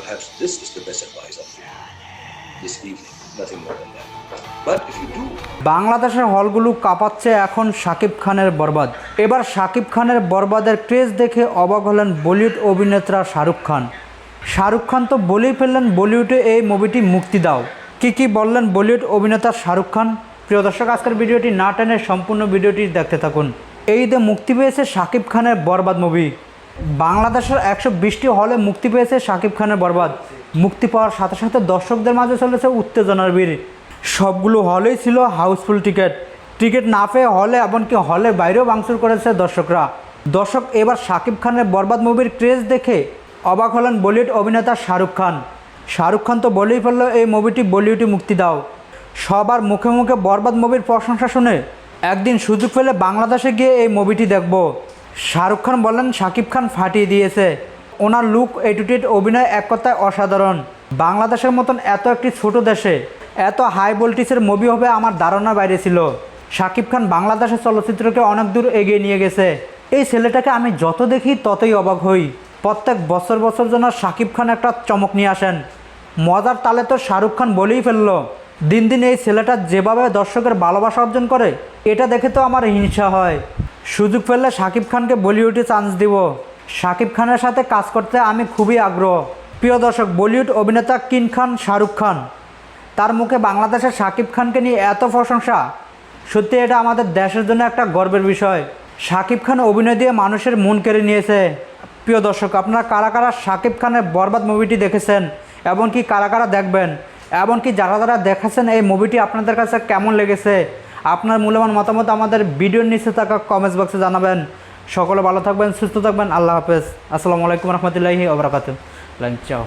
perhaps this is the best advice of this evening, nothing more than that. But if you do, বাংলাদেশের হলগুলো কাঁপাচ্ছে এখন শাকিব খানের বরবাদ। এবার শাকিব খানের বরবাদের ক্রেজ দেখে অবাক হলেন বলিউড অভিনেতা শাহরুখ খান। শাহরুখ খান তো বলেই ফেললেন বলিউডে এই মুভিটি মুক্তি দাও। কি বললেন বলিউড অভিনেতা শাহরুখ খান? প্রিয় দর্শক, আজকের ভিডিওটি না টেনে সম্পূর্ণ ভিডিওটি দেখতে থাকুন। এই ঈদে মুক্তি পেয়েছে শাকিব খানের বরবাদ মুভি। বাংলাদেশের 120টি হলে মুক্তি পেয়েছে শাকিব খানের বরবাদ। মুক্তি পাওয়ার সাথে সাথে দর্শকদের মাঝে চলেছে উত্তেজনার ভিড়। সবগুলো হলেই ছিল হাউসফুল টিকিট না পেয়ে হলে এমনকি হলের বাইরেও ভাঙচুর করেছে দর্শকরা। এবার শাকিব খানের বরবাদ মুভির ক্রেজ দেখে অবাক হলেন বলিউড অভিনেতা শাহরুখ খান। শাহরুখ খান তো বলেই ফেলল এই মুভিটি বলিউডে মুক্তি দাও। সবার মুখে মুখে বরবাদ মুভির প্রশংসা শুনে একদিন সুযোগ পেলে বাংলাদেশে গিয়ে এই মুভিটি দেখব। শাহরুখ খান বললেন শাকিব খান ফাটিয়ে দিয়েছে। ওনার লুক, অ্যাটিটিউড, অভিনয় এক কথায় অসাধারণ। বাংলাদেশের মতন এত একটি ছোট দেশে এত হাই ভোল্টেজের মুভি হবে আমার ধারণার বাইরে ছিল। শাকিব খান বাংলাদেশের চলচ্চিত্রকে অনেক দূর এগিয়ে নিয়ে গেছে। এই ছেলেটাকে আমি যত দেখি ততই অবাক হই। প্রত্যেক বছর যেন শাকিব খান একটা চমক নিয়ে আসেন। মজার তালে তো শাহরুখ খান বলেই ফেলল। দিন দিন এই ছেলেটা যেভাবে দর্শকের ভালোবাসা অর্জন করে এটা দেখে তো আমার হিংসা হয়। সুযোগ পেলে শাকিব খানকে বলিউডে চান্স দিব। শাকিব খানের সাথে কাজ করতে আমি খুবই আগ্রহ। প্রিয় দর্শক, বলিউড অভিনেতা কিং খান শাহরুখ খান, তার মুখে বাংলাদেশের শাকিব খানকে নিয়ে এত প্রশংসা, সত্যি এটা আমাদের দেশের জন্য একটা গর্বের বিষয়। শাকিব খান অভিনয় দিয়ে মানুষের মন কেড়ে নিয়েছে। প্রিয় দর্শক, আপনারা কারা কারা শাকিব খানের বরবাদ মুভিটি দেখেছেন, এমনকি কারা কারা দেখবেন, এমনকি যারা দেখেছেন এই মুভিটি আপনাদের কাছে কেমন লেগেছে, আপনার মূল্যবান মতামত আমাদের ভিডিওর নিচে থাকা কমেন্টস বক্সে জানাবেন। সকলে ভালো থাকবেন, সুস্থ থাকবেন। আল্লাহ হাফেজ। আসসালামু আলাইকুম রহমতুল্লাহি ওয়া বারাকাতুহু। চাও।